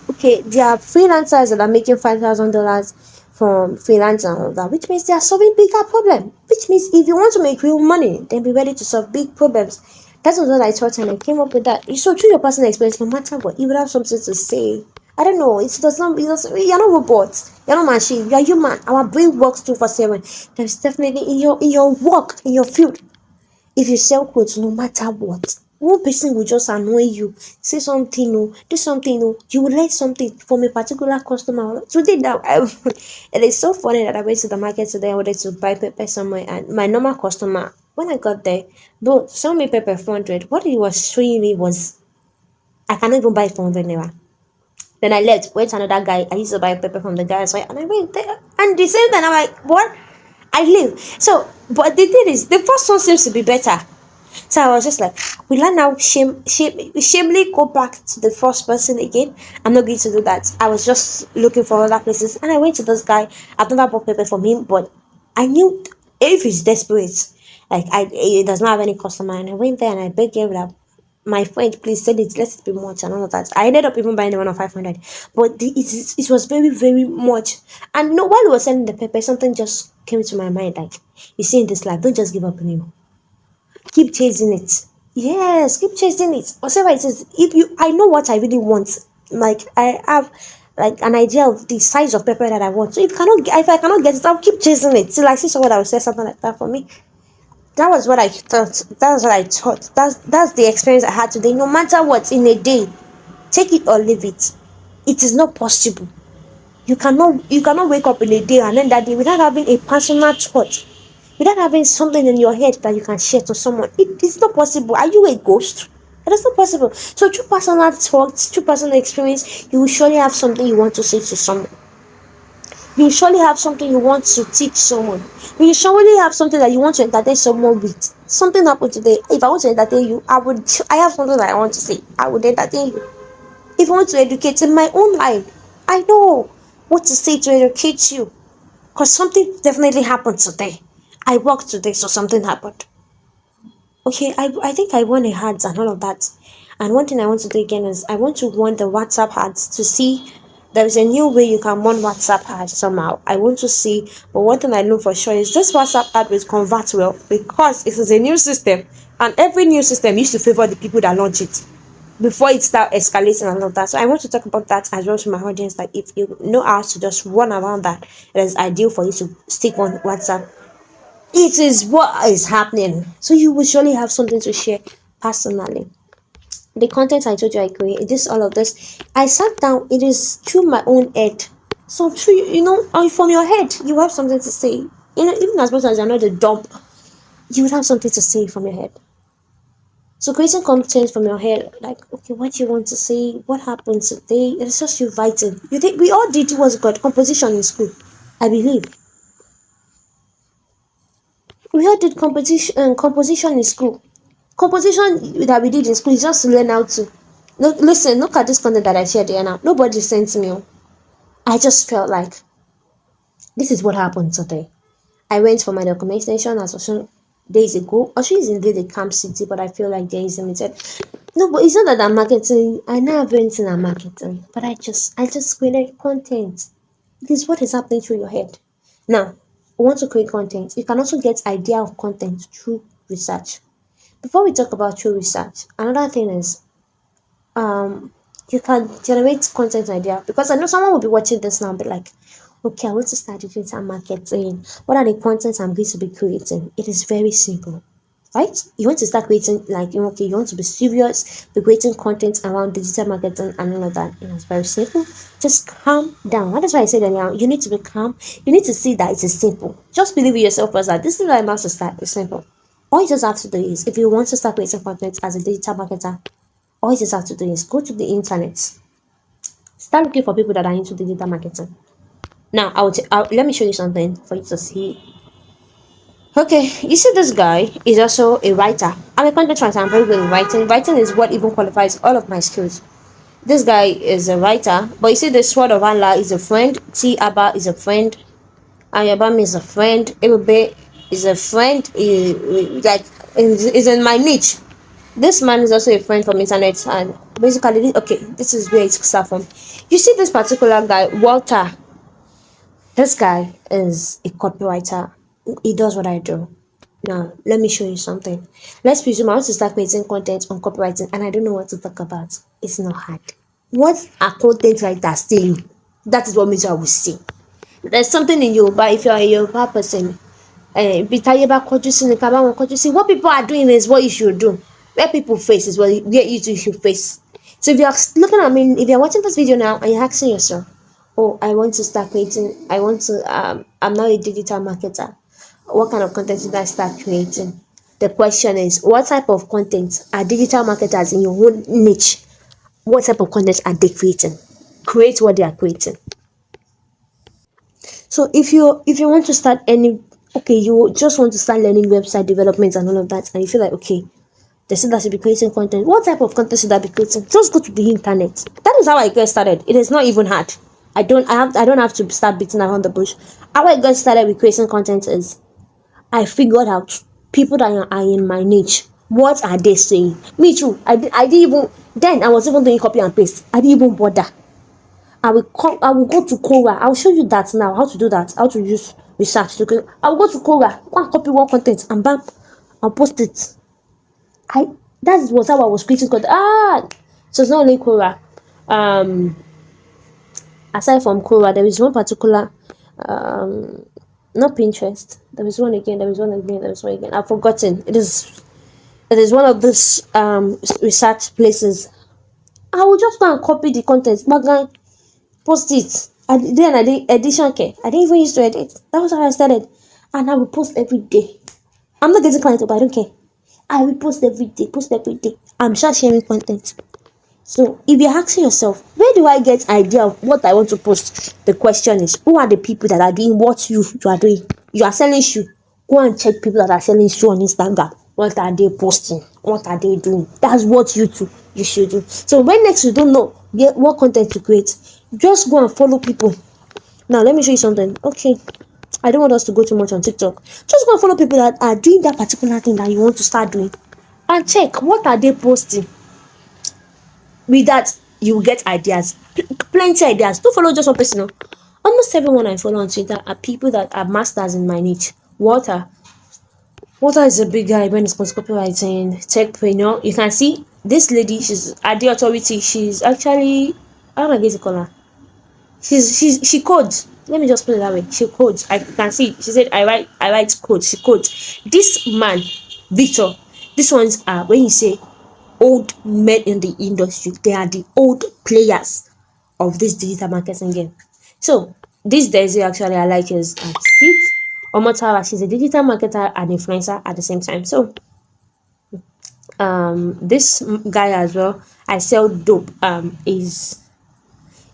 [SPEAKER 1] okay, there are freelancers that are making $5,000 from freelance and all that, which means they are solving bigger problem. Which means if you want to make real money, then be ready to solve big problems. That was what I thought, and I came up with that. So through your personal experience, no matter what, you would have something to say. I don't know. You're not robots. You're not machine. You're human. Our brain works 2/7. There's definitely in your work, in your field. If you sell clothes, no matter what, one person will just annoy you, say something, do something, you will learn something from a particular customer. Today now, it is so funny that I went to the market today. I wanted to buy pepper somewhere, and my normal customer, when I got there, bro, sell me pepper 400. What he was showing me was, I cannot even buy 400 naira. Then I left, went to another guy. I used to buy pepper from the guy, so and I went there, and the same thing. I'm like, what? I leave. So, but the thing is, the first one seems to be better. So I was just like, will I now shamefully go back to the first person again? I'm not going to do that. I was just looking for other places, and I went to this guy. I've never bought pepper from him, but I knew if he's desperate, like he does not have any customer, and I went there and I begged him that, my friend, please send it, let it be much and all of that. I ended up even buying the one of 500, but it was very, very much. And while he was selling the pepper, something just came to my mind, like, you see, in this life, don't just give up on you. Keep chasing it. Yes, keep chasing it. Whatever it is, I know what I really want. Like, I have like an idea of the size of pepper that I want. So if I cannot get it, I'll keep chasing it till I see someone that will say something like that for me. That was what I thought. That's the experience I had today. No matter what, in a day, take it or leave it. It is not possible. You cannot wake up in a day and end that day without having a personal thought, without having something in your head that you can share to someone. It is not possible. Are you a ghost? It is not possible. So through personal thoughts, through personal experience, you will surely have something you want to say to someone. You surely have something you want to teach someone. You surely have something that you want to entertain someone with. Something happened today. If I want to entertain you, I have something that I want to say. I would entertain you. If I want to educate in my own life, I know what to say to educate you. Because something definitely happened today. I worked today, so something happened. Okay, I think I won a ads and all of that. And one thing I want to do again is I want to run the WhatsApp ads to see there is a new way you can run WhatsApp ads somehow. I want to see, but one thing I know for sure is this WhatsApp ad will convert well because it is a new system, and every new system used to favor the people that launch it before it start escalating and all of that. So I want to talk about that as well to my audience. Like, if you know how to just run around that, it is ideal for you to stick on WhatsApp. It is what is happening. So you will surely have something to share personally. The content I told you I create, this all of this, I sat down. It is through my own head. So through from your head, you have something to say. Even as much as you're not a dump, you would have something to say from your head. So creating content from your head, like, okay, what do you want to say? What happened today? It's just you writing. You think we all did what's called composition in school, I believe. We all did composition in school. Composition that we did in school is just to learn how to. Listen, look at this content that I shared here now. Nobody sent me. I just felt like this is what happened today. I went for my documentation as days ago. Also, is indeed a camp city, but I feel like there is limited. No, but it's not that I'm marketing. I know everything I'm marketing, but I just created content. This is what is happening through your head. Now, we want to create content. You can also get idea of content through research. Before we talk about true research, another thing is um you can generate content idea, because I know someone will be watching this now and be like, okay, I want to start digital marketing. What are the contents I'm going to be creating? It is very simple. Right? You want to start creating, like, okay, you want to be serious, be creating content around digital marketing and all of that. It's very simple. Just calm down. That is why I said earlier, you need to be calm. You need to see that it is simple. Just believe in yourself first that this is what I'm about to start. It's simple. All you just have to do is, if you want to start creating content as a digital marketer, all you just have to do is go to the internet, start looking for people that are into digital marketing. Now, let me show you something for you to see. Okay, you see, this guy is also a writer. I'm a content writer. I'm very good in writing. Writing is what even qualifies all of my skills. This guy is a writer, but you see, the Sword of Allah is a friend. T Abba is a friend. Ayabam is a friend. Ebube is a friend. Like, is in my niche. This man is also a friend from internet, and basically, okay, this is where it starts from. You see, this particular guy, Walter. This guy is a copywriter. He does what I do. Now, let me show you something. Let's presume I want to start creating content on copywriting and I don't know what to talk about. It's not hard. What are content writers saying? That is what me I will say. There's something in Yoruba. If you're a Yoruba person, what people are doing is what you should do. Where people face is what you two should face. So if you're looking at me, if you're watching this video now and you're asking yourself, oh, I want to start creating, I'm now a digital marketer. What kind of content should I start creating? The question is, what type of content are digital marketers in your own niche? What type of content are they creating? Create what they are creating. So if you want to start you just want to start learning website development and all of that, and you feel like, okay, they said I should be creating content. What type of content should I be creating? Just go to the internet. That is how I get started. It is not even hard. I don't have to start beating around the bush. How I got started with creating content is, I figured out people that are in my niche. What are they saying? Me too. I didn't even, then I was even doing copy and paste. I didn't even bother. I will go to Quora. I'll show you that now, how to do that, how to use research. I'll go to Quora, go and copy one content and bam, I'll post it. That was how I was creating content. So it's not only Quora. Aside from Quora, there is one particular not Pinterest. There is one again. I've forgotten. It is one of these research places. I will just go and copy the content, but post it. Then I did edition care. I didn't even used to edit. That was how I started, and I will post every day. I'm not getting clients, but I don't care. I will post every day. I'm just sharing content. So if you're asking yourself, where do I get idea of what I want to post? The question is, who are the people that are doing what you are doing? You are selling shoe. Go and check people that are selling shoe on Instagram. What are they posting? What are they doing? That's what you should do. So when next you don't know what content to create, just go and follow people. Now let me show you something. Okay, I don't want us to go too much on TikTok. Just go and follow people that are doing that particular thing that you want to start doing, and check what are they posting. With that, you will get ideas, plenty ideas. Don't follow just one person. Almost everyone I follow on Twitter are people that are masters in my niche. Walter is a big guy when it comes to copywriting, techpreneur. You can see this lady, she's at the authority. She's actually, how am I going to call her? She codes. Let me just put it that way. She codes. I can see. She said I write code. She codes. This man, Victor. These ones are, when you say old men in the industry, they are the old players of this digital marketing game. So this Daisy, actually, I like his speed. Omotara, she's a digital marketer and influencer at the same time. So this guy as well, I sell dope. It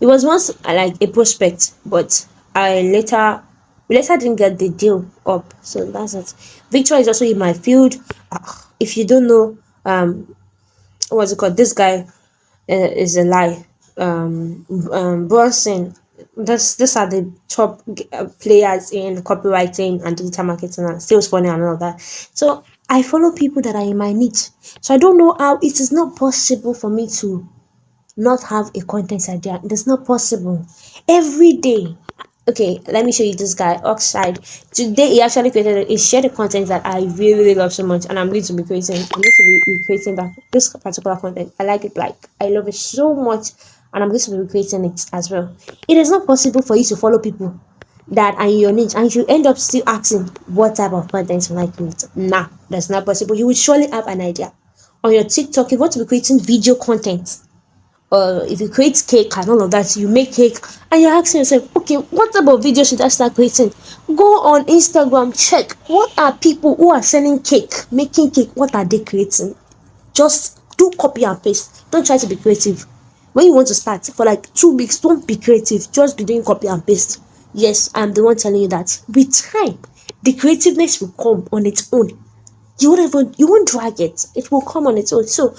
[SPEAKER 1] was once like a prospect, but we later didn't get the deal up. So that's it. Victor is also in my field. If you don't know, what's it called? This guy is a lie. Bronson. These are the top players in copywriting and digital marketing and sales funnel and all of that. So I follow people that are in my niche. So I don't know how it is not possible for me to not have a content idea. It is not possible. Every day. Okay, let me show you this guy, Oxide. Today he shared a content that I really, really love so much, and I'm going to be creating. I'm going to be creating that this particular content. I like it, like I love it so much, and I'm going to be recreating it as well. It is not possible for you to follow people that are in your niche and you end up still asking what type of content will I create. Nah, that's not possible. You will surely have an idea. On your TikTok, if you want to be creating video content, if you create cake and all of that, you make cake and you're asking yourself, okay, what type of video should I start creating? Go on Instagram, check what are people who are selling cake, making cake, what are they creating? Just do copy and paste. Don't try to be creative. When you want to start for like 2 weeks, don't be creative, just be doing copy and paste. Yes, I'm the one telling you that with time the creativeness will come on its own. You won't drag it will come on its own. So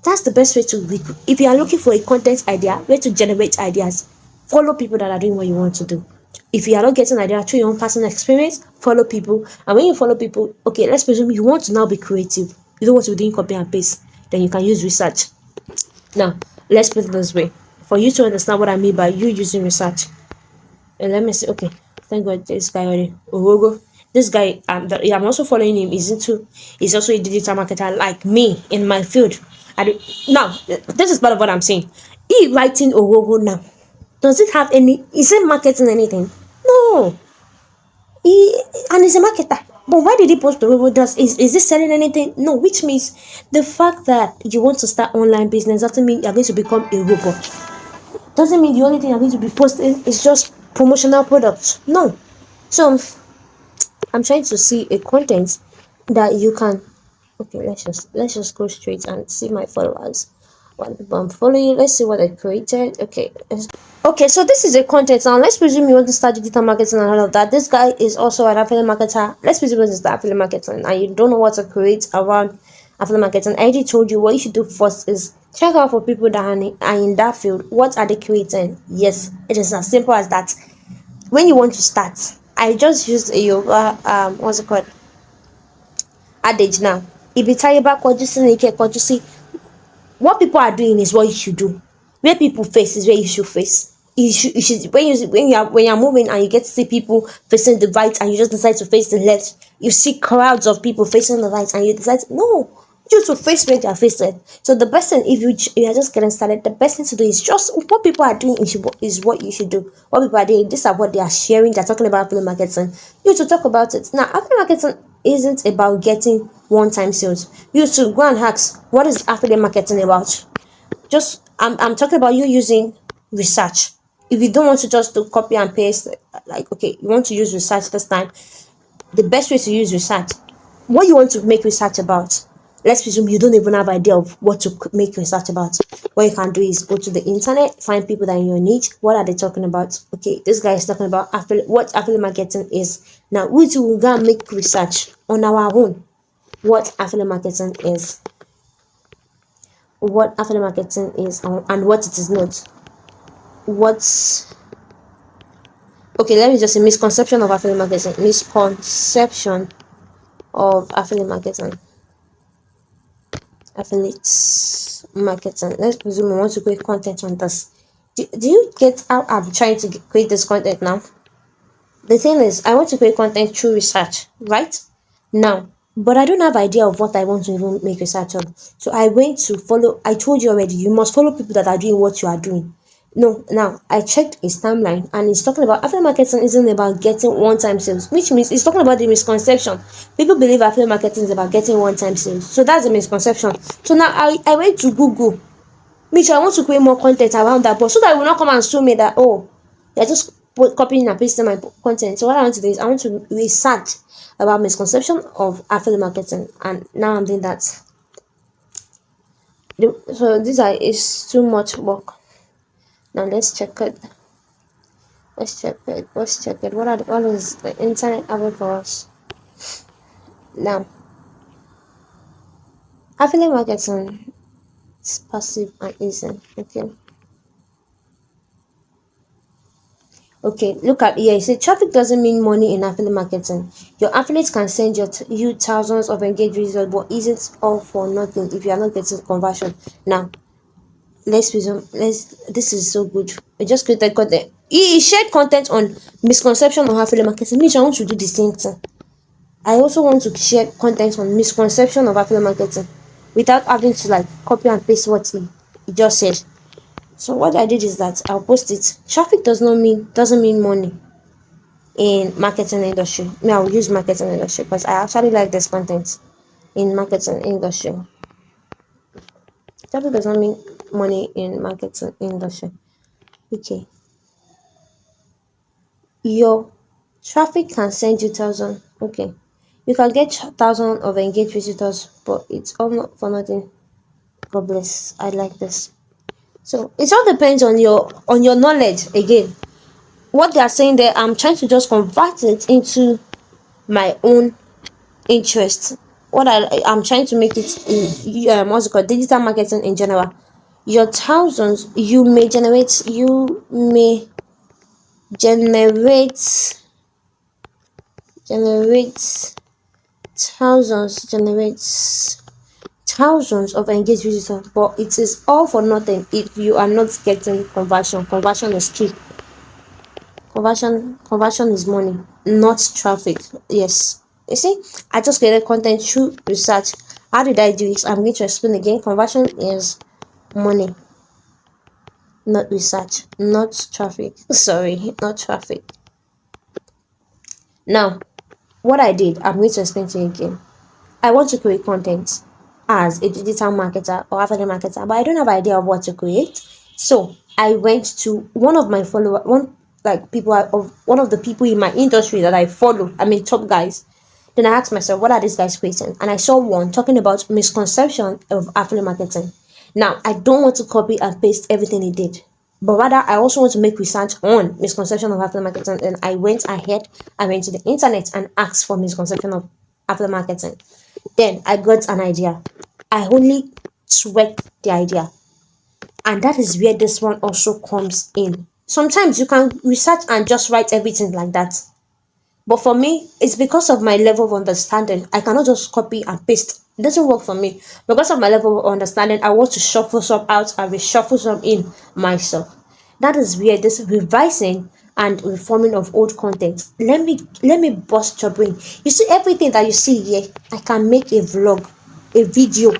[SPEAKER 1] that's the best way to if you are looking for a content idea, where to generate ideas, follow people that are doing what you want to do. If you are not getting an idea through your own personal experience, follow people. And when you follow people, okay, let's presume you want to now be creative, you don't want to be doing copy and paste, then you can use research. Now let's put it this way, for you to understand what I mean by you using research. And let me see. Okay, thank God this guy already. Orogo. This guy, I'm also following him. He's also a digital marketer like me in my field. Now, this is part of what I'm saying. He writing Orogo now. Does it have any? Is it marketing anything? No. And he's a marketer. But why did he post Orogo? Is this selling anything? No. Which means the fact that you want to start online business doesn't mean you're going to become a robot. Doesn't mean the only thing I'm going to be posting is just promotional products. No. So I'm trying to see a content that you can. Okay, let's just go straight and see my followers. What people I'm following. Let's see what I created. Okay, so this is a content now. Let's presume you want to start digital marketing and all of that. This guy is also an affiliate marketer. Let's presume you start affiliate marketing and you don't know what to create around affiliate marketing. I already told you what you should do first is check out for people that are in that field. What are they creating? Yes, it is as simple as that. When you want to start, I just used a yoga what's it called, adage. Now if you tell you about what you see, what people are doing is what you should do. Where people face is where you should face. You should when you're moving and you get to see people facing the right and you just decide to face the left. You see crowds of people facing the right and you decide no, you to face where they are facing. So the best thing, if you are just getting started, the best thing to do is just what people are doing is what you should do. What people are doing, these are what they are sharing. They're talking about affiliate marketing. You to talk about it. Now affiliate marketing isn't about getting one-time sales. You should go and ask, what is affiliate marketing about? Just I'm talking about you using research. If you don't want to just do copy and paste, like okay, you want to use research this time, the best way to use research, what you want to make research about. Let's presume you don't even have idea of what to make research about. What you can do is go to the internet, find people that are in your niche. What are they talking about? Okay, this guy is talking about what affiliate marketing is. Now we will go and make research on our own what affiliate marketing is, and what it is not. What's okay, let me just say misconception of affiliate marketing. Misconception of affiliate marketing. Affiliate marketing. Let's presume we want to create content on this. Do you get how I'm trying to create this content now? The thing is, I want to create content through research, right? Now, but I don't have idea of what I want to even make research on. So I went to follow. I told you already, you must follow people that are doing what you are doing. No, now I checked his timeline and he's talking about affiliate marketing isn't about getting one-time sales, which means he's talking about the misconception. People believe affiliate marketing is about getting one-time sales, so that's a misconception. So now I went to Google, which I want to create more content around that, but so that I will not come and show me that you're just copying and pasting my content. So what I want to do is I want to research about misconception of affiliate marketing, and now I'm doing that. So this is too much work. Now let's check it. Let's check it. What is the internet having for us? Now, affiliate marketing is passive and easy. Okay. Okay, look at here. You say traffic doesn't mean money in affiliate marketing. Your affiliates can send you thousands of engaged users, but isn't all for nothing if you are not getting conversion. Now, let's resume. Let's. This is so good. I just created content. He shared content on misconception of affiliate marketing. Me, I want to do the same thing. I also want to share content on misconception of affiliate marketing without having to like copy and paste what he just said. So what I did is that I'll post it. Traffic doesn't mean money in marketing industry. Me, I'll use marketing industry because I actually like this content in marketing industry. Traffic does not mean money in marketing industry. Okay. Your traffic can send you thousand. Okay. You can get thousand of engaged visitors, but it's all not for nothing. God bless. I like this. So it all depends on your knowledge again. What they are saying there, I'm trying to just convert it into my own interest. I'm trying to make it in what's it called, digital marketing in general. Your thousands, you may generate generate generates thousands of engaged visitors, but it is all for nothing if you are not getting conversion. Conversion is key. Conversion is money, not traffic. Yes, you see, I just created content through research. How did I do it? I'm going to explain again. Conversion is money, not research, not traffic. Sorry, not traffic. Now, what I did, I'm going to explain to you again. I want to create content as a digital marketer or affiliate marketer, but I don't have idea of what to create. So I went to one of my follower, one of the people in my industry that I follow. I mean, top guys. Then I asked myself, what are these guys creating? And I saw one talking about misconception of affiliate marketing. Now, I don't want to copy and paste everything he did, but rather I also want to make research on misconception of affiliate marketing. And I went ahead, I went to the internet and asked for misconception of affiliate marketing. Then I got an idea. I only tweaked the idea. And that is where this one also comes in. Sometimes you can research and just write everything like that. But for me, it's because of my level of understanding. I cannot just copy and paste. It doesn't work for me. Because of my level of understanding, I want to shuffle some out and reshuffle some in myself. That is where this revising and reforming of old content. Let me bust your brain. You see, everything that you see here, I can make a vlog, a video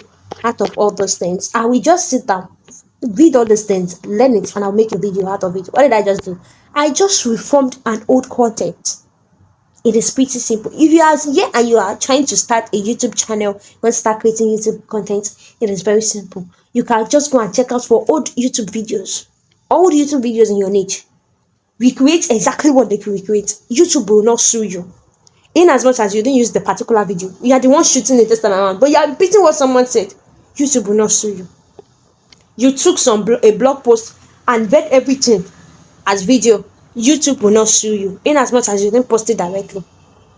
[SPEAKER 1] out of all those things. I will just sit down, read all these things, learn it, and I'll make a video out of it. What did I just do? I just reformed an old content. It is pretty simple. If you are here and you are trying to start a YouTube channel, you want to start creating YouTube content, it is very simple. You can just go and check out for old YouTube videos in your niche. Recreate exactly what they can recreate. YouTube will not sue you. In as much as you didn't use the particular video, you are the one shooting it this time around, but you are repeating what someone said. YouTube will not sue you. You took a blog post and read everything as video. YouTube will not sue you in as much as you didn't post it directly.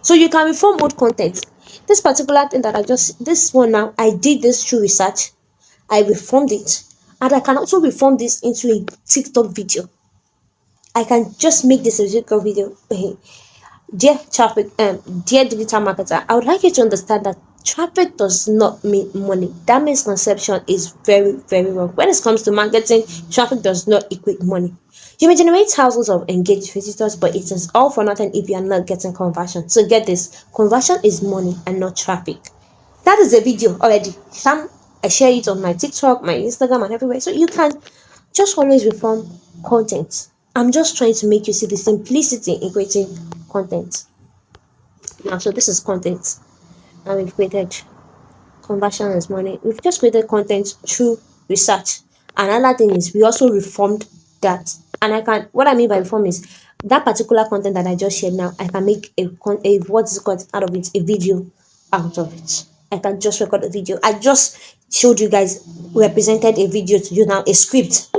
[SPEAKER 1] So you can reform old content. This particular thing that this one now, I did this through research. I reformed it, and I can also reform this into a TikTok video. I can just make this a TikTok video. Dear digital marketer, I would like you to understand that traffic does not mean money. That misconception is very, very wrong. When it comes to marketing, traffic does not equate money. You may generate thousands of engaged visitors, but it is all for nothing if you are not getting conversion. So get this, conversion is money and not traffic. That is a video already. I share it on my TikTok, my Instagram, and everywhere. So you can just always reform content. I'm just trying to make you see the simplicity in creating content. Now, so this is content. And we've created conversion is money. We've just created content through research. Another thing is we also reformed that. And what I mean by reform is that particular content that I just shared now, I can make what's it called out of it, a video out of it. I can just record a video. I just showed you guys, represented a video to you now, a script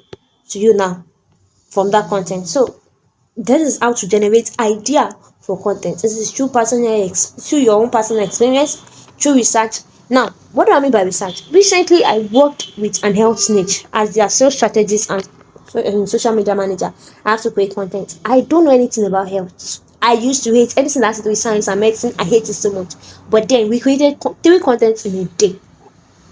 [SPEAKER 1] to you now from that content. So that is how to generate idea for content. This is through your own personal experience, through research. Now, what do I mean by research? Recently, I worked with an health niche as their sales strategist and social media manager. I have to create content. I don't know anything about health. I used to hate anything that has to do with science and medicine. I hate it so much. But then we created 3 contents in a day.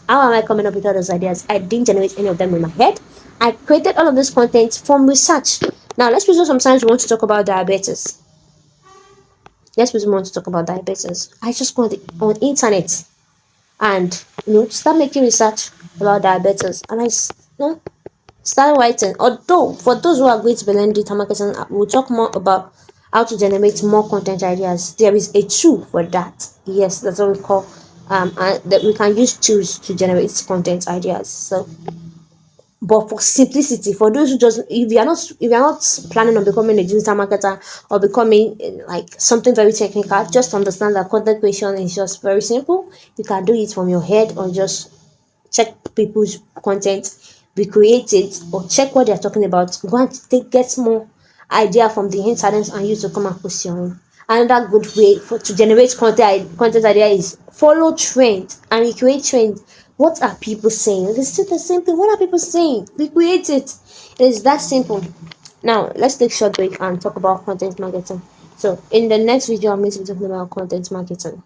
[SPEAKER 1] How am I coming up with all those ideas? I didn't generate any of them in my head. I created all of this content from research. Now let's presume sometimes we want to talk about diabetes. Let's presume we want to talk about diabetes. I just go on the internet and start making research about diabetes, and start writing. Although for those who are going to be learning digital marketing, we'll talk more about how to generate more content ideas. There is a tool for that. Yes, that's what we call and that we can use tools to generate content ideas. So, but for simplicity, for those who just, if you're not planning on becoming a digital marketer or becoming like something very technical, just understand that content creation is just very simple. You can do it from your head, or just check people's content, recreate it, or check what they're talking about. Go and get more idea from the internet and use to come up with your own. Another good way to generate content idea is follow trend and recreate trend. What are people saying? It's still the same thing. What are people saying? Recreate it. It is that simple. Now let's take a short break and talk about content marketing. So in the next video, I'm going to be talking about content marketing.